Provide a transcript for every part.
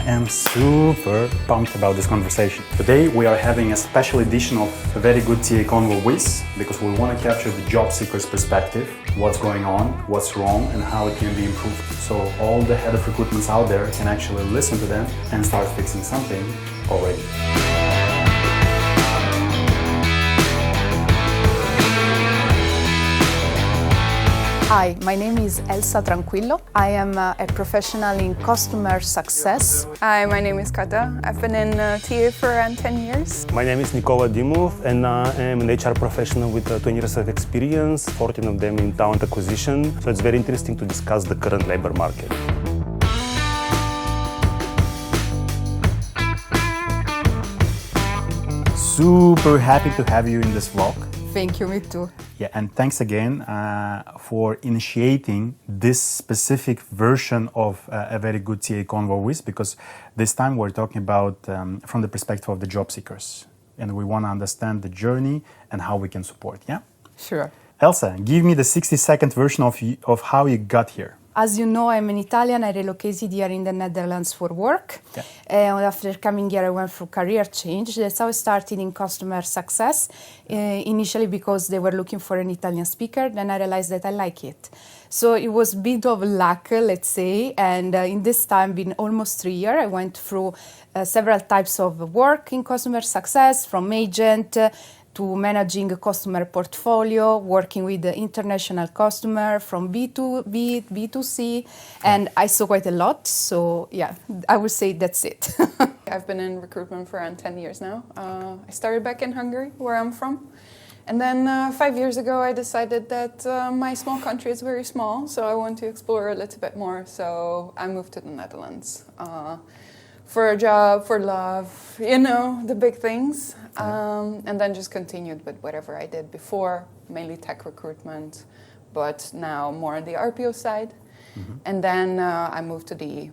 I am super pumped about this conversation. Today we are having a special edition of a very good TA Convo Wiz because we want to capture the job seeker's perspective, what's going on, what's wrong, and how it can be improved. So all the head of recruitments out there can actually listen to them and start fixing something already. Hi, my name is Elsa Tranquillo. I am a professional in customer success. Hi, my name is Kata. I've been in TA for around 10 years. My name is Nikola Dimov, and I am an HR professional with 20 years of experience, 14 of them in talent acquisition. So it's very interesting to discuss the current labor market. Super happy to have you in this vlog. Thank you, me too. Yeah, and thanks again for initiating this specific version of a very good TA Convo Wiz, because this time we're talking about from the perspective of the job seekers, and we want to understand the journey and how we can support, yeah? Sure. Elsa, give me the 60-second version of how you got here. As you know, I'm an Italian. I relocated here in the Netherlands for work. Yeah. After coming here, I went through career change. That's how I started in customer success, initially because they were looking for an Italian speaker. Then I realized that I like it. So it was a bit of luck, let's say. And in this time, been almost 3 years, I went through several types of work in customer success, from agent to managing a customer portfolio, working with the international customer from B2B, B2C, and I saw quite a lot. So yeah, I would say that's it. I've been in recruitment for around 10 years now. I started back in Hungary, where I'm from. And then 5 years ago, I decided that my small country is very small, so I want to explore a little bit more. So I moved to the Netherlands. For a job, for love, you know, the big things. And then just continued with whatever I did before, mainly tech recruitment, but now more on the RPO side. Mm-hmm. And then I moved to the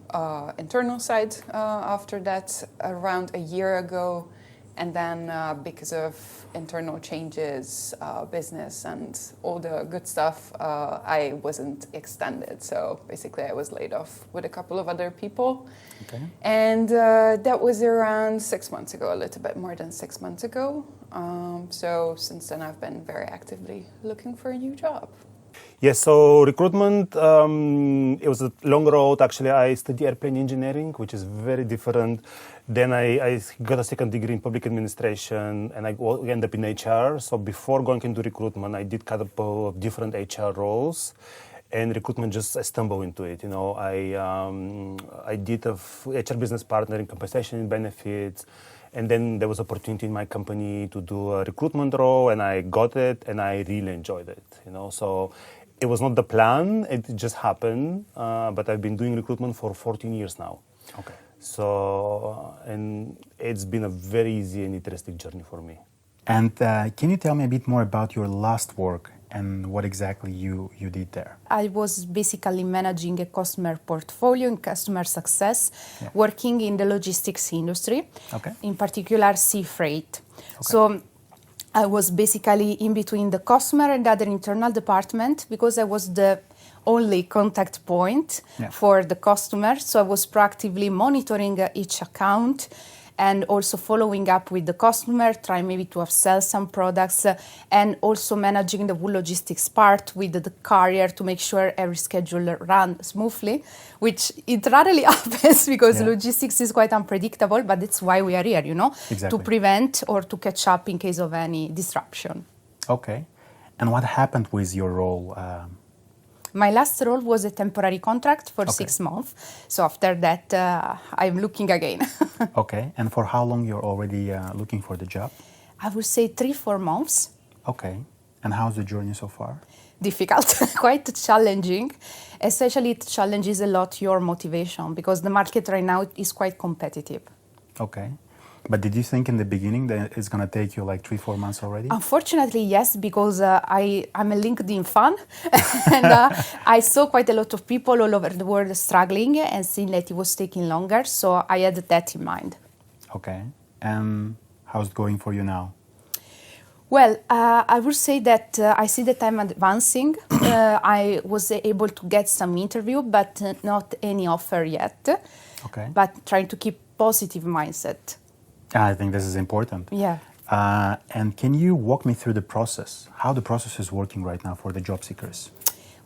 internal side after that around a year ago. And then because of internal changes, business and all the good stuff, I wasn't extended. So basically I was laid off with a couple of other people. Okay. And that was around 6 months ago, a little bit more than 6 months ago. So since then I've been very actively looking for a new job. Yes, so recruitment, it was a long road. Actually, I studied airplane engineering, which is very different. Then I got a second degree in public administration, and I ended up in HR. So before going into recruitment, I did a couple of different HR roles, and recruitment I stumbled into it. You know, I did a HR business partner in compensation and benefits. And then there was opportunity in my company to do a recruitment role, and I got it, and I really enjoyed it. You know, so it was not the plan; it just happened. But I've been doing recruitment for 14 years now. Okay. So, and it's been a very easy and interesting journey for me. And can you tell me a bit more about your last work and what exactly you did there? I was basically managing a customer portfolio in customer success, working in the logistics industry, in particular sea freight. Okay. So I was basically in between the customer and the other internal department because I was the only contact point for the customer. So I was proactively monitoring each account and also following up with the customer, trying maybe to upsell some products, and also managing the whole logistics part with the carrier to make sure every schedule runs smoothly, which it rarely happens because logistics is quite unpredictable, but that's why we are here, you know, to prevent or to catch up in case of any disruption. Okay. And what happened with your role? My last role was a temporary contract for 6 months. So after that, I'm looking again. Okay. And for how long you're already looking for the job? I would say 3-4 months. Okay. And how's the journey so far? Difficult, quite challenging. Especially it challenges a lot your motivation because the market right now is quite competitive. Okay. But did you think in the beginning that it's going to take you like 3-4 months already? Unfortunately, yes, because I'm a LinkedIn fan and I saw quite a lot of people all over the world struggling and seeing that it was taking longer. So I had that in mind. Okay. And how's it going for you now? Well, I would say that I see that I'm advancing. I was able to get some interview, but not any offer yet. Okay. but trying to keep positive mindset. I think this is important. Yeah. And can you walk me through the process? How the process is working right now for the job seekers?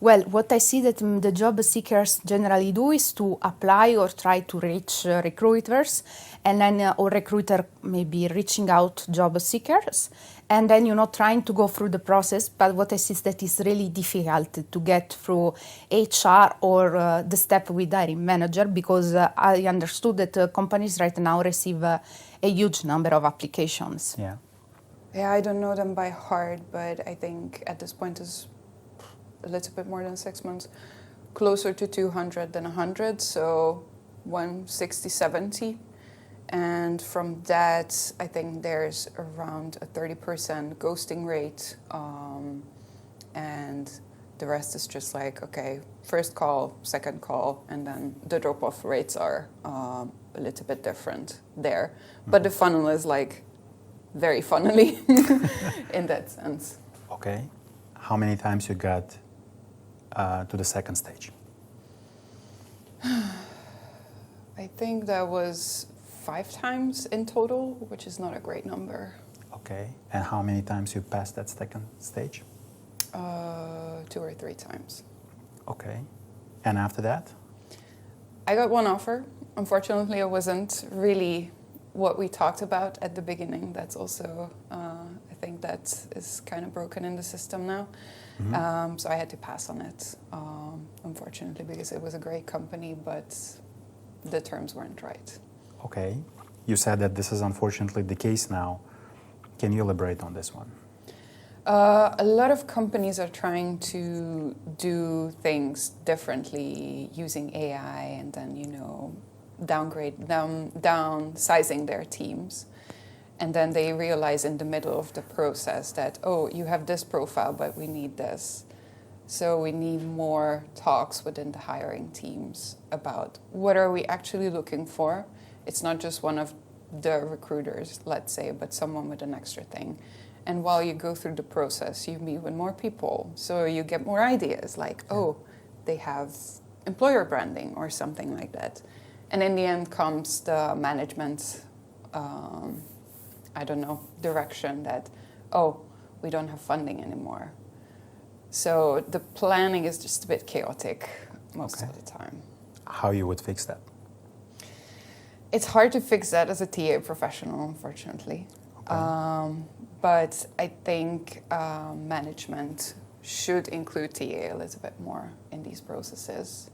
Well, what I see that the job seekers generally do is to apply or try to reach recruiters, and then or recruiter maybe reaching out job seekers, and then trying to go through the process. But what I see is that it's really difficult to get through HR or the step with hiring manager, because I understood that companies right now receive a huge number of applications. Yeah. Yeah, I don't know them by heart, but I think at this point is a little bit more than 6 months, closer to 200 than 100, so 160, 70. And from that, I think there's around a 30% ghosting rate. And the rest is just like, okay, first call, second call, and then the drop-off rates are a little bit different there. But the funnel is like very funnily in that sense. Okay. How many times you got to the second stage? I think that was 5 times in total, which is not a great number. Okay. And how many times you passed that second stage? 2 or 3 times. Okay. And after that? I got one offer. Unfortunately, it wasn't really what we talked about at the beginning. That's also, I think that is kind of broken in the system now. Mm-hmm. So I had to pass on it, unfortunately, because it was a great company, but the terms weren't right. Okay. You said that this is unfortunately the case now. Can you elaborate on this one? A lot of companies are trying to do things differently using AI and then, downsizing their teams. And then they realize in the middle of the process that, oh, you have this profile, but we need this. So we need more talks within the hiring teams about what are we actually looking for. It's not just one of the recruiters, let's say, but someone with an extra thing. And while you go through the process, you meet with more people. So you get more ideas like, oh, they have employer branding or something like that. And in the end comes the management, direction that, oh, we don't have funding anymore. So the planning is just a bit chaotic most of the time. How you would fix that? It's hard to fix that as a TA professional, unfortunately. Okay. But I think management should include TA a little bit more in these processes.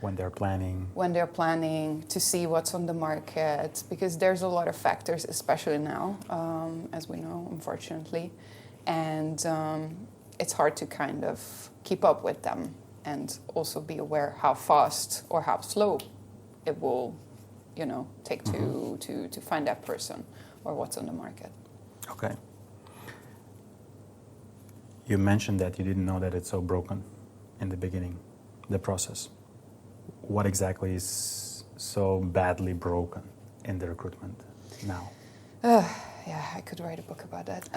When they're planning? When they're planning to see what's on the market, because there's a lot of factors, especially now, as we know, unfortunately. And it's hard to kind of keep up with them and also be aware how fast or how slow it will, take to find that person or what's on the market. Okay. You mentioned that you didn't know that it's so broken in the beginning, the process. What exactly is so badly broken in the recruitment now? Yeah, I could write a book about that.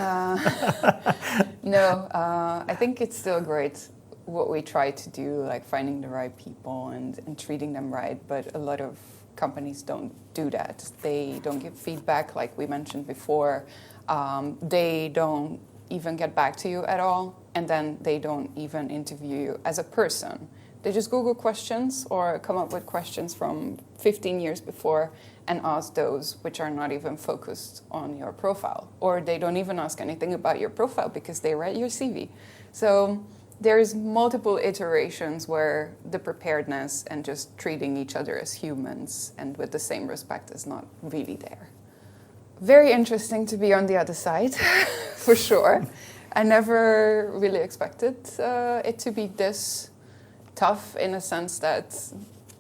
I think it's still great what we try to do, like finding the right people and treating them right, but a lot of companies don't do that. They don't give feedback, like we mentioned before. They don't even get back to you at all, and then they don't even interview you as a person. They just Google questions or come up with questions from 15 years before and ask those which are not even focused on your profile. Or they don't even ask anything about your profile because they read your CV. So there's multiple iterations where the preparedness and just treating each other as humans and with the same respect is not really there. Very interesting to be on the other side, for sure. I never really expected it to be this tough in a sense that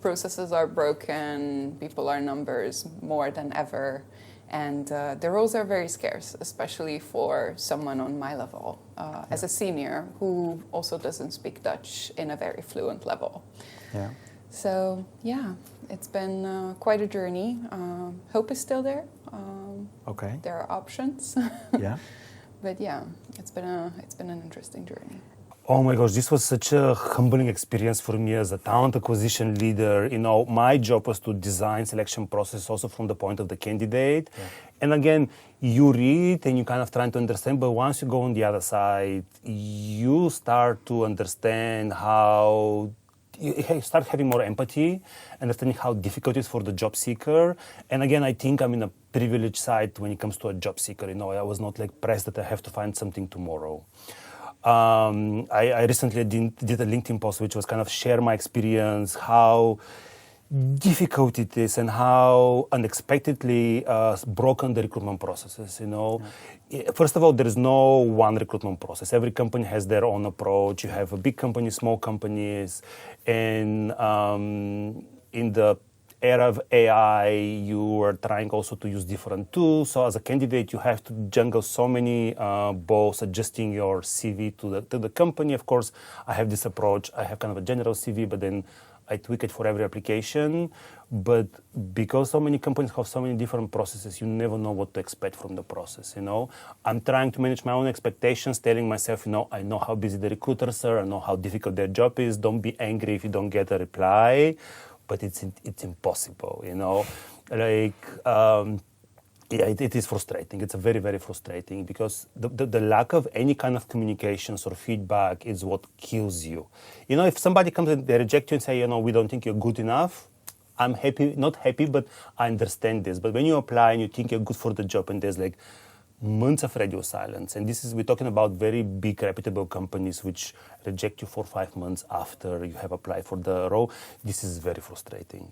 processes are broken, people are numbers more than ever, and the roles are very scarce, especially for someone on my level as a senior who also doesn't speak Dutch in a very fluent level. Yeah. So yeah, it's been quite a journey. Hope is still there. Okay. There are options. Yeah. But yeah, it's been an interesting journey. Oh my gosh, this was such a humbling experience for me as a talent acquisition leader. You know, my job was to design selection process also from the point of the candidate. Yeah. And again, you read and you kind of trying to understand, but once you go on the other side, you start to understand how you start having more empathy, understanding how difficult it is for the job seeker. And again, I think I'm in a privileged side when it comes to a job seeker. You know, I was not like pressed that I have to find something tomorrow. I recently did a LinkedIn post which was kind of share my experience, how difficult it is and how unexpectedly broken the recruitment processes, you know. Yeah. First of all, there is no one recruitment process. Every company has their own approach. You have a big company, small companies, and in the era of AI, you are trying also to use different tools. So as a candidate, you have to juggle so many balls, adjusting your CV to the company. Of course, I have this approach. I have kind of a general CV, but then I tweak it for every application. But because so many companies have so many different processes, you never know what to expect from the process, you know. I'm trying to manage my own expectations, telling myself, you know, I know how busy the recruiters are, I know how difficult their job is. Don't be angry if you don't get a reply. But it's impossible, you know. Like, it is frustrating. It's very, very frustrating because the lack of any kind of communications or feedback is what kills you. You know, if somebody comes and they reject you and say, you know, we don't think you're good enough, I'm happy, not happy, but I understand this. But when you apply and you think you're good for the job and there's like months of radio silence, and we're talking about very big reputable companies which reject you 4 or 5 months after you have applied for the role, this is very frustrating.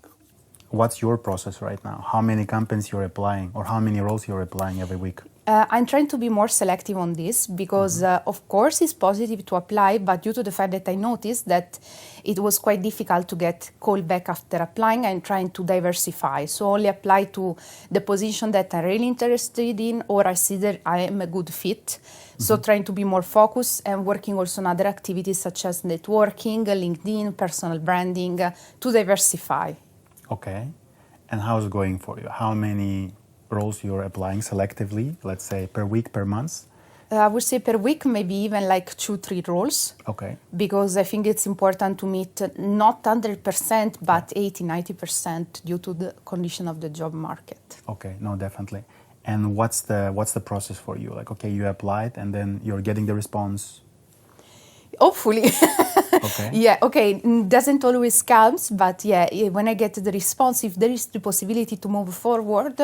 What's your process right now? How many companies you're applying or how many roles you're applying every week? I'm trying to be more selective on this because, of course, it's positive to apply, but due to the fact that I noticed that it was quite difficult to get called back after applying, I'm trying to diversify. So only apply to the position that I'm really interested in or I see that I am a good fit. So trying to be more focused and working also on other activities such as networking, LinkedIn, personal branding, to diversify. Okay. And how's it going for you? How many roles you're applying selectively, let's say per week, per month? I would say per week, maybe even like 2-3 roles. Okay. Because I think it's important to meet not 100%, but 80-90% due to the condition of the job market. Okay, no, definitely. And what's the process for you? Like, okay, you applied and then you're getting the response. Hopefully. Okay. Yeah, okay, doesn't always comes, but yeah, when I get the response, if there is the possibility to move forward,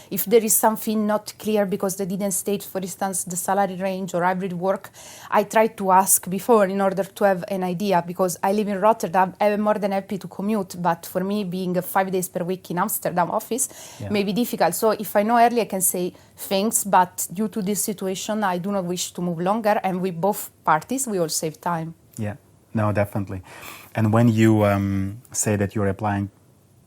if there is something not clear because they didn't state, for instance, the salary range or hybrid work, I try to ask before in order to have an idea, because I live in Rotterdam, I'm more than happy to commute, but for me, being 5 days per week in Amsterdam office may be difficult. So if I know early, I can say thanks, but due to this situation, I do not wish to move longer, and with both parties, we all save time. Yeah. No, definitely. And when you say that you're applying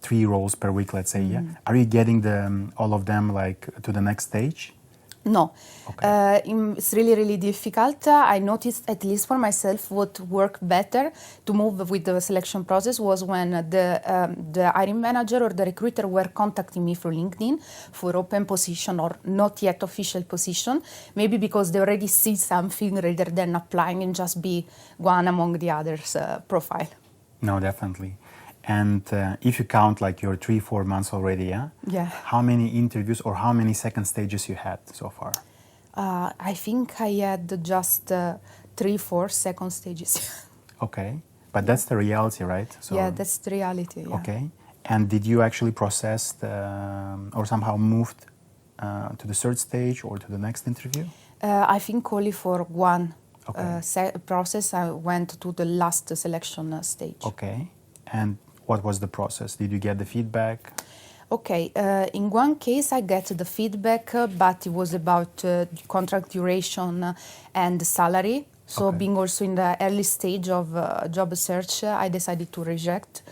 3 roles per week, let's say, are you getting all of them like to the next stage? No. Okay. It's really, really difficult. I noticed, at least for myself, what worked better to move with the selection process was when the hiring manager or the recruiter were contacting me through LinkedIn for open position or not yet official position, maybe because they already see something rather than applying and just be one among the others' profile. No, definitely. And if you count like your 3-4 months already, how many interviews or how many second stages you had so far? I think I had just 3-4 second stages. Okay, but that's the reality, right? So, yeah, that's the reality. Yeah. Okay, and did you actually process or somehow moved to the third stage or to the next interview? I think only for one process I went to the last selection stage. Okay, and what was the process? Did you get the feedback? Okay, in one case I get the feedback, but it was about contract duration and salary. So being also in the early stage of job search, I decided to reject.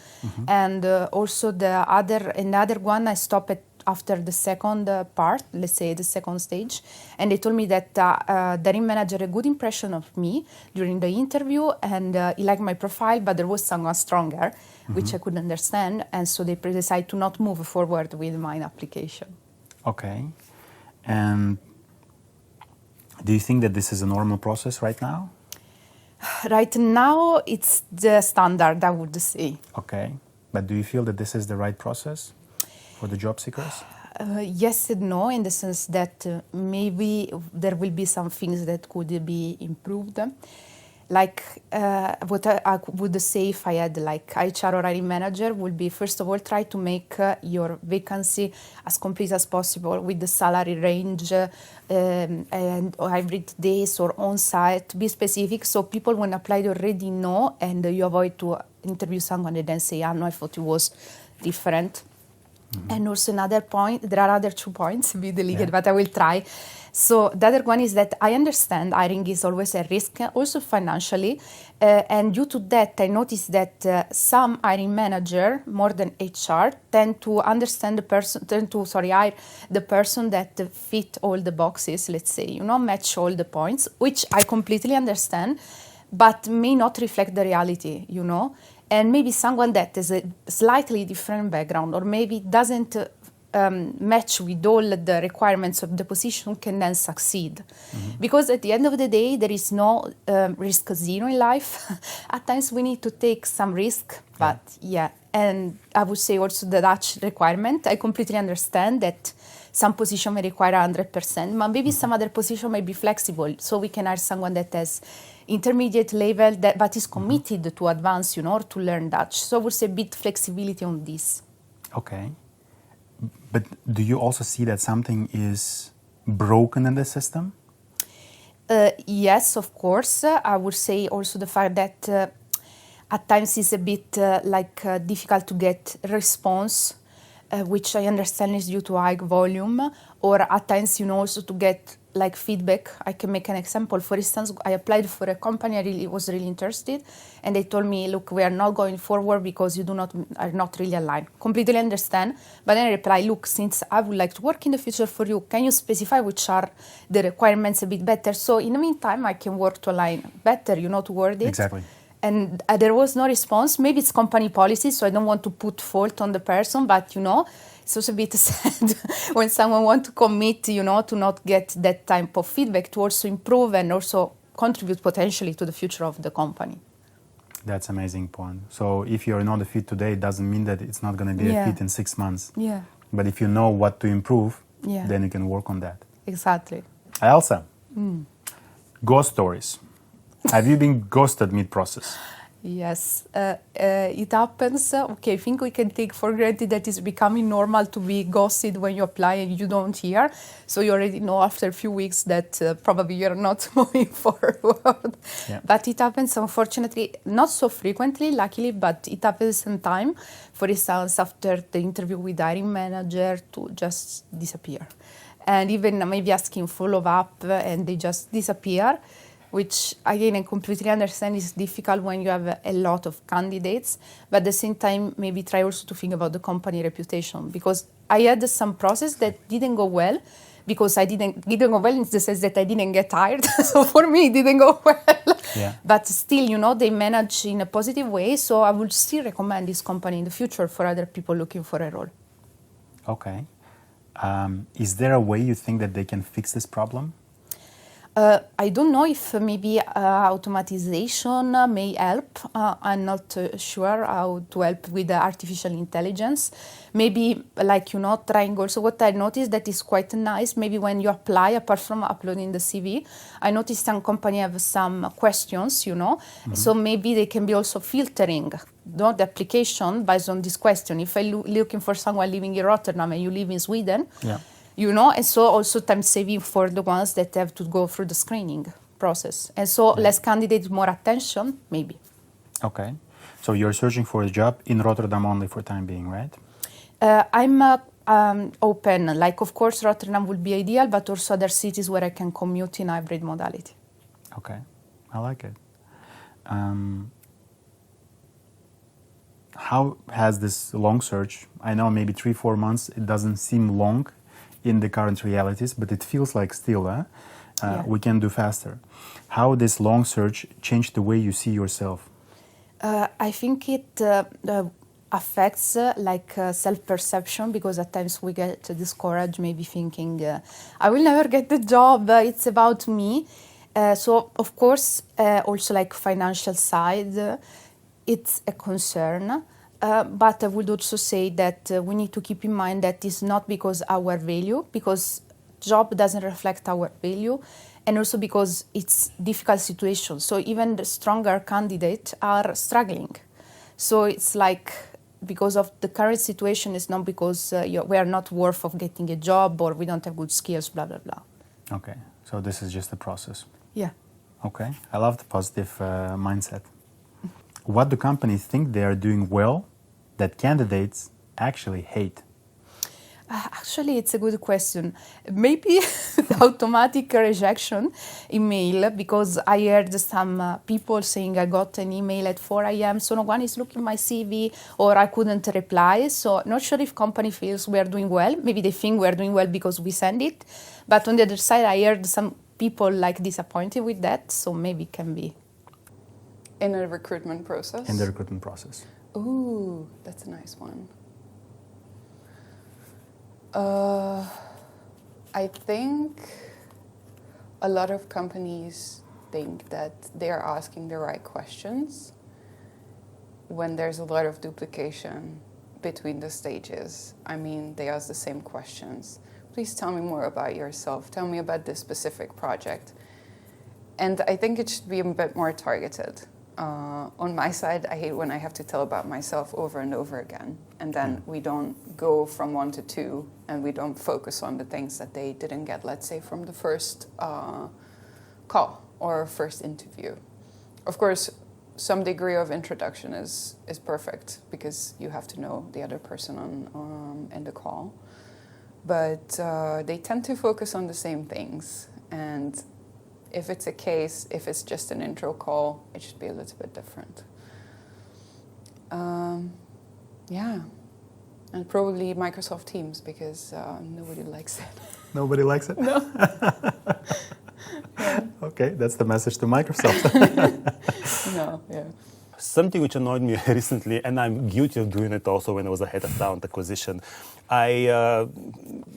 And also another one I stopped at after the second part, let's say the second stage, and they told me that the hiring manager had a good impression of me during the interview, and he liked my profile, but there was someone stronger, which I couldn't understand, and so they decided to not move forward with my application. Okay, and do you think that this is a normal process right now? Right now, it's the standard, I would say. Okay. But do you feel that this is the right process for the job seekers? Yes and no, in the sense that maybe there will be some things that could be improved. Like what I would say if I had like HR or hiring manager would be, first of all, try to make your vacancy as complete as possible with the salary range and hybrid days or on-site. Be specific so people when apply they already know, and you avoid to interview someone and then say, no, I thought it was different. Mm-hmm. And also another point, there are other 2 points, be deleted, but I will try. So the other one is that I understand hiring is always a risk, also financially. And due to that, I noticed that some hiring manager, more than HR, tend to understand the person, hire the person that fit all the boxes, let's say, match all the points, which I completely understand, but may not reflect the reality, And maybe someone that has a slightly different background or maybe doesn't match with all the requirements of the position can then succeed. Mm-hmm. Because at the end of the day, there is no risk zero in life. At times we need to take some risk, but And I would say also the Dutch requirement, I completely understand that some position may require 100%, but maybe some other position may be flexible. So we can hire someone that has intermediate level but is committed to advance, or to learn Dutch. So I would say a bit flexibility on this. Okay. But do you also see that something is broken in the system? Yes, of course. I would say also the fact that at times it's a bit difficult to get response, which I understand is due to high volume, or at times, also to get feedback. I can make an example. For instance, I applied for a company I was really interested, and they told me, look, we are not going forward because you are not really aligned. Completely understand. But then I reply, look, since I would like to work in the future for you, can you specify which are the requirements a bit better? So in the meantime, I can work to align better, to word it. Exactly. And there was no response. Maybe it's company policy, so I don't want to put fault on the person, but, it's also a bit sad when someone wants to commit, to not get that type of feedback to also improve and also contribute potentially to the future of the company. That's an amazing point. So if you're not a fit today, it doesn't mean that it's not going to be a fit in 6 months. Yeah. But if you know what to improve, then you can work on that. Exactly. Elsa, ghost stories. Have you been ghosted mid-process? Yes, it happens. Okay, I think we can take for granted that it's becoming normal to be ghosted when you apply and you don't hear. So you already know after a few weeks that probably you're not moving forward. Yeah. But it happens, unfortunately, not so frequently, luckily, but it happens sometimes. For instance, after the interview with the hiring manager to just disappear. And even maybe asking follow-up and they just disappear. Which, again, I completely understand is difficult when you have a lot of candidates, but at the same time, maybe try also to think about the company reputation, because I had some process that didn't go well, because I didn't go well in the sense that I didn't get hired, so for me, it didn't go well. Yeah. But still, they manage in a positive way, so I would still recommend this company in the future for other people looking for a role. Okay. Is there a way you think that they can fix this problem? I don't know if maybe automatization may help. I'm not sure how to help with the artificial intelligence. Maybe trying also what I noticed that is quite nice. Maybe when you apply, apart from uploading the CV, I noticed some company have some questions, So maybe they can be also filtering the application based on this question. If I'm looking for someone living in Rotterdam and you live in Sweden, and so also time saving for the ones that have to go through the screening process. And so less candidates, more attention, maybe. Okay. So you're searching for a job in Rotterdam only for time being, right? I'm open. Of course, Rotterdam would be ideal, but also other cities where I can commute in hybrid modality. Okay. I like it. How has this long search, I know maybe 3-4 months, it doesn't seem long in the current realities, but it feels like still we can do faster. How this long search changed the way you see yourself? I think it affects self-perception, because at times we get discouraged, maybe thinking, I will never get the job, it's about me. So of course, also like financial side, it's a concern. But I would also say that we need to keep in mind that it's not because our value, because job doesn't reflect our value, and also because it's difficult situation. So even the stronger candidates are struggling. So it's like because of the current situation, it's not because we are not worth of getting a job or we don't have good skills, blah, blah, blah. Okay, so this is just a process. Yeah. Okay, I love the positive mindset. What do companies think they are doing well that candidates actually hate? Actually, it's a good question. Maybe the automatic rejection email, because I heard some people saying I got an email at 4 a.m., so no one is looking at my CV, or I couldn't reply. So not sure if company feels we are doing well. Maybe they think we are doing well because we send it. But on the other side, I heard some people like disappointed with that, so maybe it can be. In a recruitment process? In the recruitment process. Ooh, that's a nice one. I think a lot of companies think that they are asking the right questions when there's a lot of duplication between the stages. I mean, they ask the same questions. Please tell me more about yourself. Tell me about this specific project. And I think it should be a bit more targeted. On my side, I hate when I have to tell about myself over and over again. And then we don't go from 1 to 2 and we don't focus on the things that they didn't get, let's say, from the first call or first interview. Of course, some degree of introduction is perfect because you have to know the other person in the call. But they tend to focus on the same things. And if it's a case, if it's just an intro call, it should be a little bit different. Yeah. And probably Microsoft Teams, because nobody likes it. Nobody likes it? No. Yeah. Okay, that's the message to Microsoft. No, yeah. Something which annoyed me recently, and I'm guilty of doing it also when I was a head of talent acquisition. I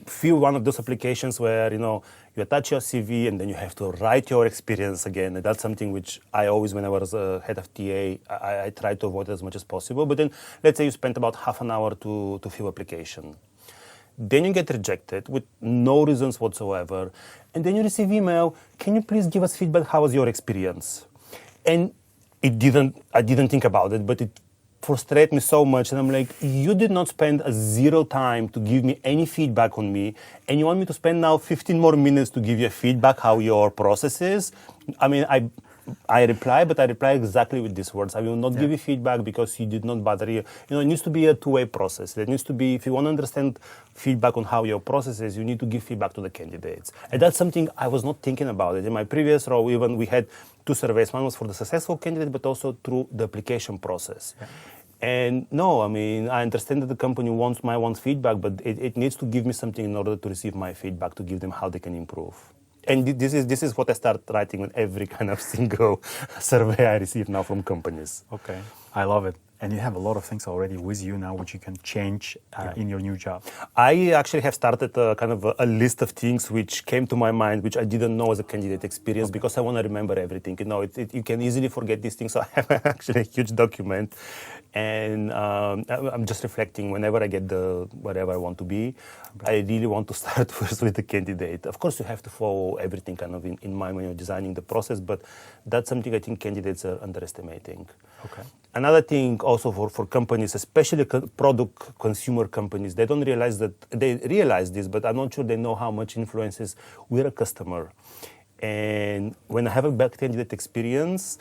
feel one of those applications where, you attach your CV and then you have to write your experience again. And that's something which I always, when I was a head of TA, I try to avoid as much as possible. But then let's say you spent about half an hour to fill application. Then you get rejected with no reasons whatsoever. And then you receive email, can you please give us feedback? How was your experience? And I didn't think about it, but it frustrated me so much. And I'm like, you did not spend a zero time to give me any feedback on me. And you want me to spend now 15 more minutes to give you feedback how your process is? I mean, I reply, but I reply exactly with these words. I will not give you feedback because you did not bother you. It needs to be a two-way process. There needs to be, if you want to understand feedback on how your process is, you need to give feedback to the candidates. And that's something I was not thinking about it. In my previous role, even we had 2 surveys. One was for the successful candidate, but also through the application process. Yeah. And no, I mean, I understand that the company might want feedback, but it needs to give me something in order to receive my feedback, to give them how they can improve. And this is what I start writing on every kind of single survey I receive now from companies. Okay, I love it. And you have a lot of things already with you now which you can change in your new job. I actually have started a list of things which came to my mind, which I didn't know as a candidate experience, because I want to remember everything. You can easily forget these things. So I have actually a huge document. And I'm just reflecting whenever I get wherever I want to be. Okay. I really want to start first with the candidate. Of course, you have to follow everything kind of in mind when you're designing the process, but that's something I think candidates are underestimating. Okay. Another thing also for companies, especially product consumer companies, they don't realize that, they realize this, but I'm not sure they know how much influences we're a customer. And when I have a bad candidate experience,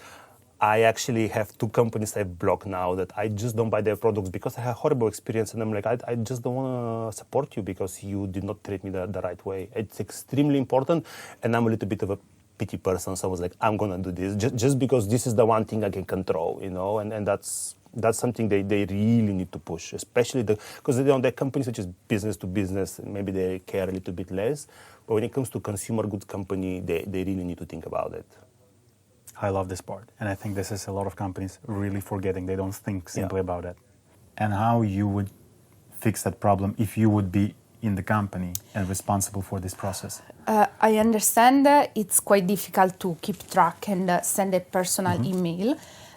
I actually have 2 companies I've blocked now that I just don't buy their products because I had a horrible experience, and I'm like, I just don't want to support you because you did not treat me the right way. It's extremely important, and I'm a little bit of a pity person, so I was like, I'm going to do this just because this is the one thing I can control, and that's something they really need to push, especially because they're companies such as business to business, maybe they care a little bit less, but when it comes to consumer goods company, they really need to think about it. I love this part. And I think this is a lot of companies really forgetting. They don't think simply about it. And how you would fix that problem if you would be in the company and responsible for this process? I understand it's quite difficult to keep track and send a personal email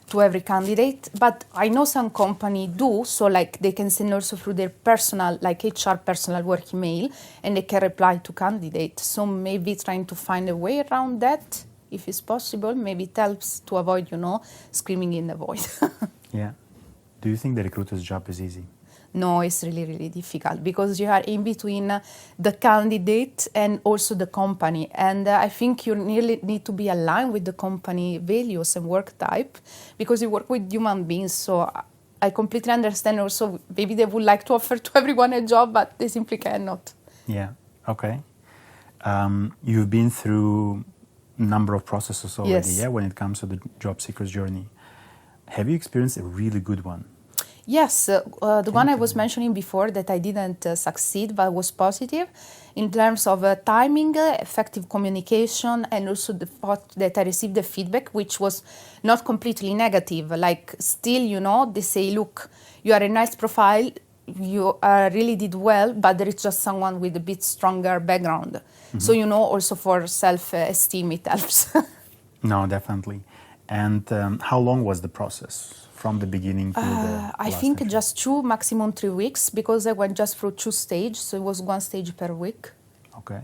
to every candidate, but I know some company do, so like they can send also through their personal, like HR personal work email, and they can reply to candidates. So maybe trying to find a way around that, if it's possible, maybe it helps to avoid, screaming in the void. Yeah. Do you think the recruiter's job is easy? No, it's really, really difficult because you are in between the candidate and also the company. And I think you really need to be aligned with the company values and work type because you work with human beings. So I completely understand also maybe they would like to offer to everyone a job, but they simply cannot. Yeah, okay. You've been through a number of processes already, Yes. when it comes to the job seeker's journey. Have you experienced a really good one? Yes, the one I was mentioning before that I didn't succeed but was positive in terms of timing, effective communication, and also the fact that I received the feedback, which was not completely negative. Like still, they say, look, you are a nice profile, you really did well, but there is just someone with a bit stronger background. So, also for self-esteem, it helps. No, definitely. And how long was the process from the beginning to the I last think entry? just 2, maximum 3 weeks, because I went just through 2 stages, so it was 1 stage per week. Okay.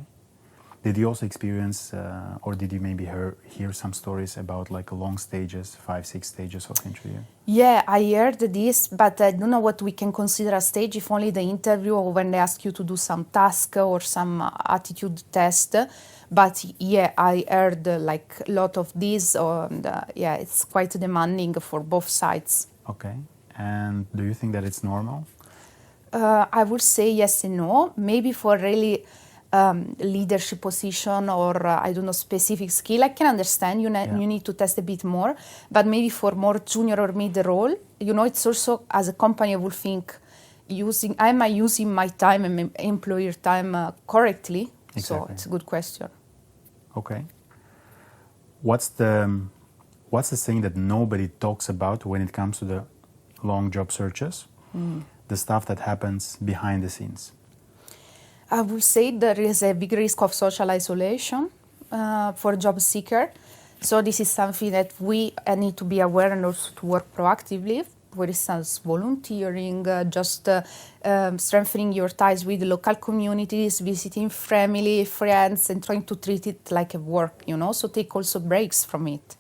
Did you also experience, or did you maybe hear some stories about like long stages, 5, 6 stages of interview? Yeah, I heard this, but I don't know what we can consider a stage, if only the interview or when they ask you to do some task or some attitude test. But yeah, I heard like a lot of this, and it's quite demanding for both sides. Okay. And do you think that it's normal? I would say yes and no. Maybe for really leadership position or I don't know, specific skill, I can understand you need to test a bit more. But maybe for more junior or mid role, it's also, as a company, I would think, am I using my time and my employer time correctly? Exactly. So it's a good question. Okay. What's the thing that nobody talks about when it comes to the long job searches? The stuff that happens behind the scenes. I would say there is a big risk of social isolation for a job seeker. So this is something that we need to be aware and also to work proactively. For instance, volunteering, just strengthening your ties with local communities, visiting family, friends, and trying to treat it like a work, So take also breaks from it.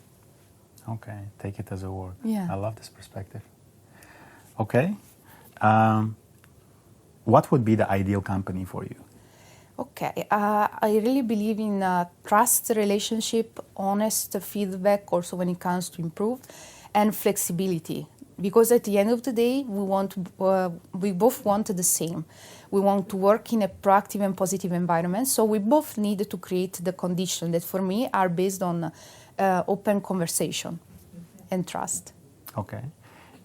Okay, take it as a work. Yeah. I love this perspective. Okay. What would be the ideal company for you? Okay, I really believe in trust, relationship, honest feedback, also when it comes to improve, and flexibility. Because at the end of the day, we both want the same. We want to work in a proactive and positive environment. So we both need to create the conditions that, for me, are based on open conversation and trust. Okay.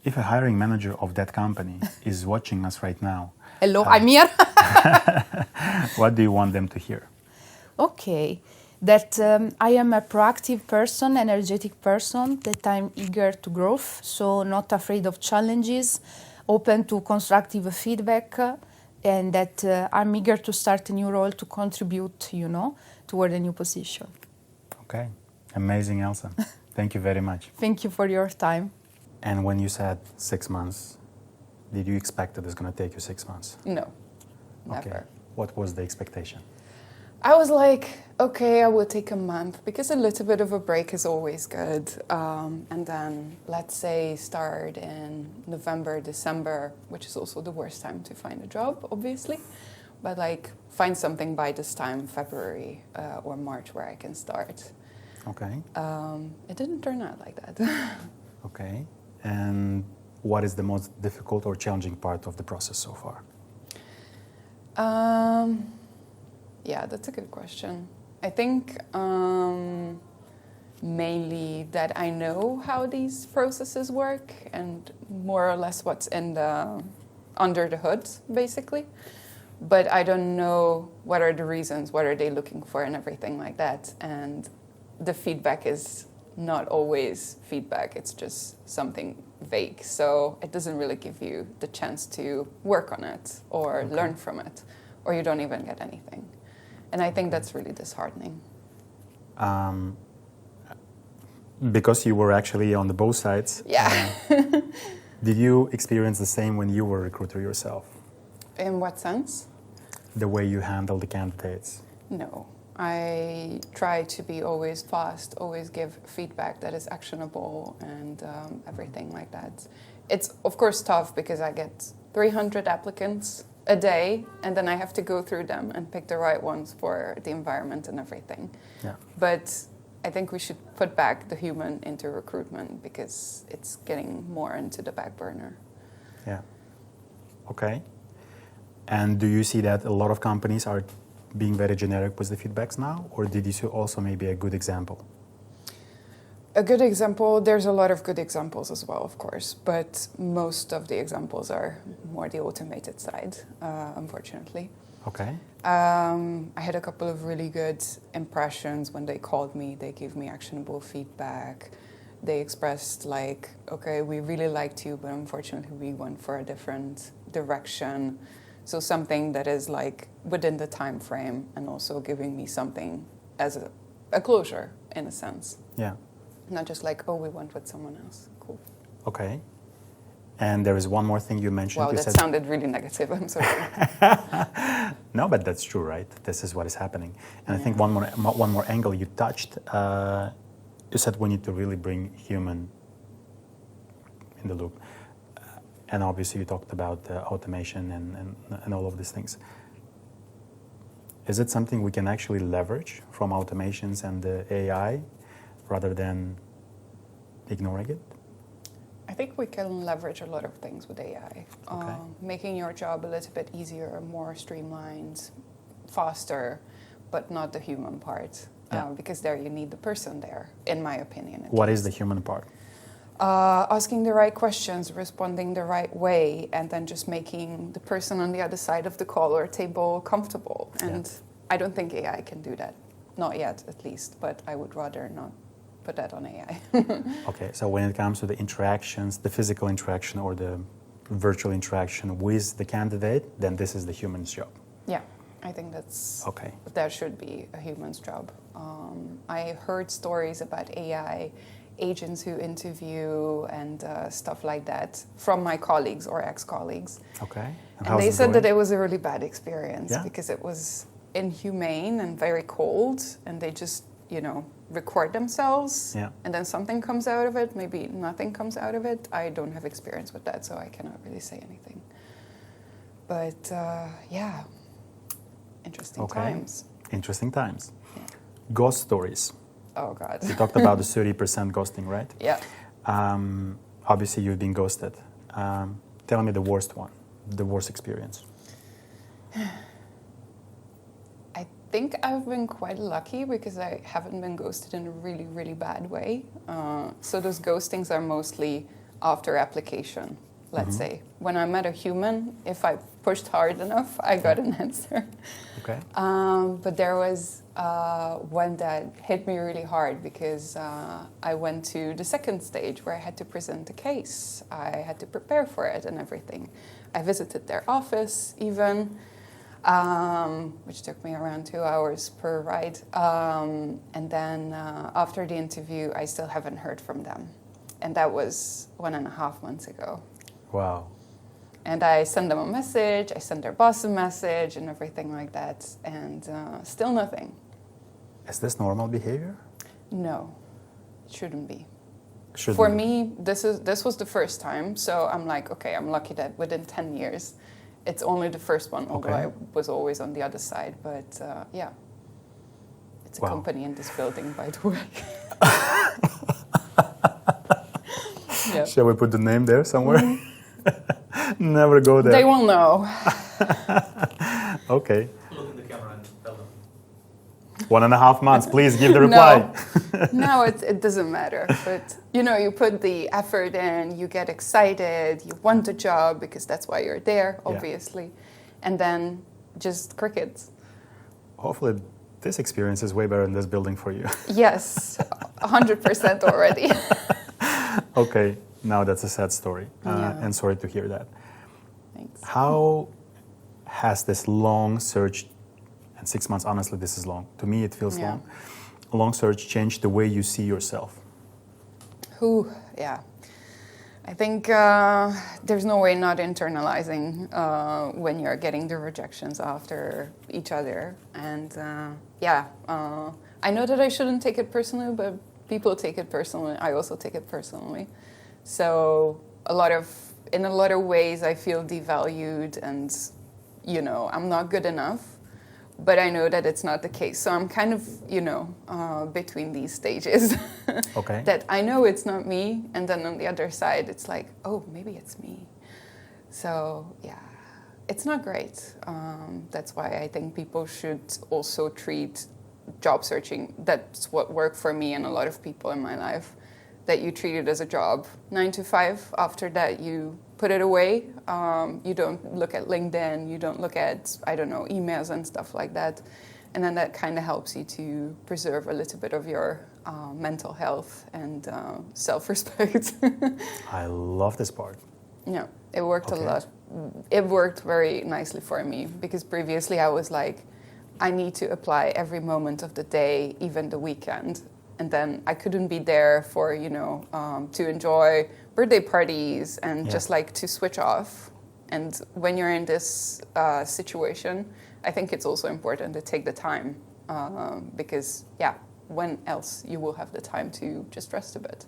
If a hiring manager of that company is watching us right now, hello, I'm here. what do you want them to hear? Okay, that I am a proactive person, energetic person, that I'm eager to grow, so not afraid of challenges, open to constructive feedback, and that I'm eager to start a new role to contribute, toward a new position. Okay, amazing, Elsa. Thank you very much. Thank you for your time. And when you said 6 months, did you expect that it's going to take you 6 months? No, never. Okay. What was the expectation? I was like, okay, I will take a month because a little bit of a break is always good. And then, let's say, start in November, December, which is also the worst time to find a job, obviously. But like, find something by this time, February or March, where I can start. Okay. It didn't turn out like that. Okay. And what is the most difficult or challenging part of the process so far? Yeah, that's a good question. I think mainly that I know how these processes work and more or less what's under the hood, basically. But I don't know what are the reasons, what are they looking for and everything like that. And the feedback is not always feedback, it's just something vague. So it doesn't really give you the chance to work on it or learn from it. or you don't even get anything. And I think that's really disheartening. Because you were actually on the both sides. Yeah. Did you experience the same when you were a recruiter yourself? In what sense? The way you handle the candidates? No. I try to be always fast, always give feedback that is actionable and everything like that. It's, of course, tough because I get 300 applicants a day and then I have to go through them and pick the right ones for the environment and everything. Yeah. But I think we should put back the human into recruitment because it's getting more into the back burner. Yeah. Okay. And do you see that a lot of companies are being very generic with the feedbacks now, or did you see also maybe a good example? A good example, there's a lot of good examples as well, of course, but most of the examples are more the automated side, unfortunately. Okay. I had a couple of really good impressions when they called me. They gave me actionable feedback. They expressed like, okay, we really liked you, but unfortunately we went for a different direction. So something that is like within the time frame and also giving me something as a closure in a sense. Yeah. Not just like, oh, we went with someone else. Cool. Okay. And there is one more thing you mentioned. Wow, you that said... sounded really negative. I'm sorry. No, but that's true, right? This is what is happening. And I think one more angle you touched. You said we need to really bring human in the loop. And obviously you talked about automation and all of these things. Is it something we can actually leverage from automations and the AI rather than ignoring it? I think we can leverage a lot of things with AI. Okay. Making your job a little bit easier, more streamlined, faster, but not the human part. Yeah. Because there you need the person there, in my opinion. What is the human part? Asking the right questions, responding the right way, and then just making the person on the other side of the call or table comfortable. And I don't think AI can do that. Not yet, at least, but I would rather not put that on AI. Okay, so when it comes to the interactions, the physical interaction or the virtual interaction with the candidate, then this is the human's job. Yeah, I think that's Okay. that should be a human's job. I heard stories about AI agents who interview and stuff like that from my colleagues or ex-colleagues. Okay. And they said that it was a really bad experience Yeah. because it was inhumane and very cold, and they just, record themselves, and then something comes out of it, maybe nothing comes out of it. I don't have experience with that, so I cannot really say anything. But interesting times. Interesting times. Yeah. Ghost stories. Oh, God. You talked about the 30% ghosting, right? Yeah. Obviously, you've been ghosted. Tell me the worst one, the worst experience. I think I've been quite lucky because I haven't been ghosted in a really, really bad way. So those ghostings are mostly after application, let's say. When I met a human, if I pushed hard enough, I got an answer. Okay. But there was one that hit me really hard because I went to the second stage where I had to present a case. I had to prepare for it and everything. I visited their office even, which took me around 2 hours per ride. And then after the interview, I still haven't heard from them. And that was 1.5 months ago. Wow. And I sent them a message, I sent their boss a message and everything like that, and still nothing. Is this normal behavior? No, it shouldn't be. Shouldn't For be. me, this was the first time, so I'm like, okay, I'm lucky that within 10 years, it's only the first one, although Okay. I was always on the other side, but yeah. It's a Wow. company in this building, by the way. Yeah. Shall we put the name there somewhere? Never go there. They will know. Okay. Look in the camera and tell them. 1.5 months, please give the reply. No, it doesn't matter. But, you put the effort in, you get excited, you want the job because that's why you're there, obviously. And then just crickets. Hopefully this experience is way better in this building for you. Yes, 100% already. Okay, now that's a sad story. Yeah. And sorry to hear that. Thanks. How has this long search, and 6 months, honestly, this is long. To me, it feels long. A long search changed the way you see yourself? Yeah. I think there's no way not internalizing when you're getting the rejections after each other. And I know that I shouldn't take it personally, but people take it personally. I also take it personally. So in a lot of ways, I feel devalued and, I'm not good enough. But I know that it's not the case. So I'm kind of, between these stages. Okay. That I know it's not me. And then on the other side, it's like, oh, maybe it's me. So, yeah, it's not great. That's why I think people should also treat job searching. That's what worked for me and a lot of people in my life. That you treat it as a job. 9 to 5. After that, you put it away. You don't look at LinkedIn. You don't look at, emails and stuff like that. And then that kind of helps you to preserve a little bit of your mental health and self-respect. I love this part. Yeah, it worked a lot. It worked very nicely for me because previously I was like, I need to apply every moment of the day, even the weekend. And then I couldn't be there for, to enjoy birthday parties and just like to switch off. And when you're in this situation, I think it's also important to take the time because, when else you will have the time to just rest a bit.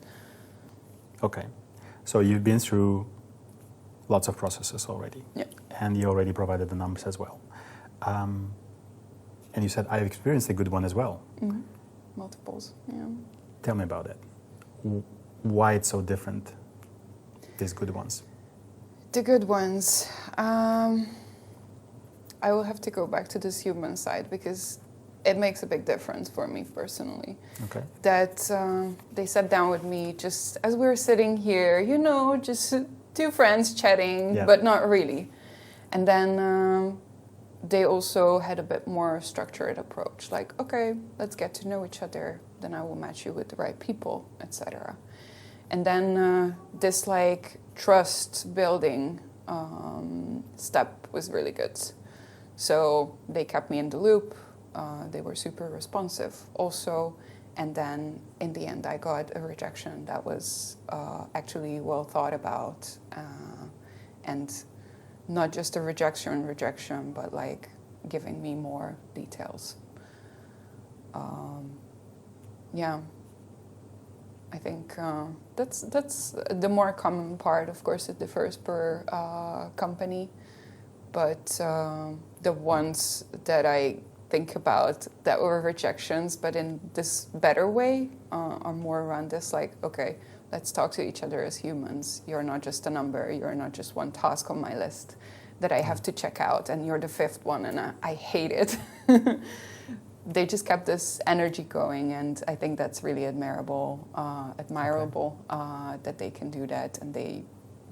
Okay. So you've been through lots of processes already. Yeah. And you already provided the numbers as well. And you said, I've experienced a good one as well. Mm-hmm. Multiples, yeah. Tell me about it. Why it's so different, these good ones? The good ones. I will have to go back to this human side because it makes a big difference for me personally. Okay. That they sat down with me just as we were sitting here, just two friends chatting, but not really. And then they also had a bit more structured approach, like, okay, let's get to know each other, then I will match you with the right people, etc. And then this trust building step was really good. So they kept me in the loop. They were super responsive also. And then in the end, I got a rejection that was actually well thought about. And not just a rejection, but giving me more details. I think that's the more common part. Of course, it differs per company, but the ones that I think about that were rejections, but in this better way, are more around this okay, let's talk to each other as humans. You're not just a number. You're not just one task on my list that I have to check out, and you're the fifth one, and I hate it. They just kept this energy going, and I think that's really admirable that they can do that, and they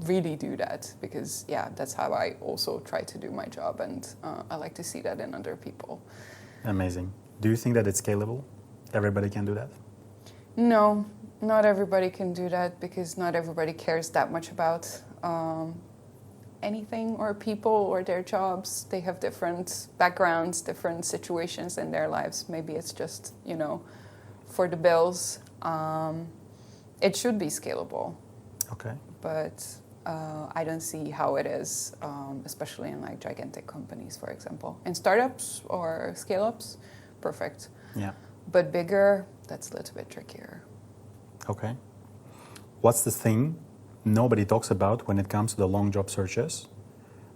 really do that because, that's how I also try to do my job, and I like to see that in other people. Amazing. Do you think that it's scalable? Everybody can do that? No, not everybody can do that because not everybody cares that much about anything or people or their jobs. They have different backgrounds, different situations in their lives. Maybe it's just, for the bills. It should be scalable. Okay. But I don't see how it is, especially in gigantic companies, for example. In startups or scale-ups, perfect. Yeah. But bigger, that's a little bit trickier. Okay. What's the thing nobody talks about when it comes to the long job searches?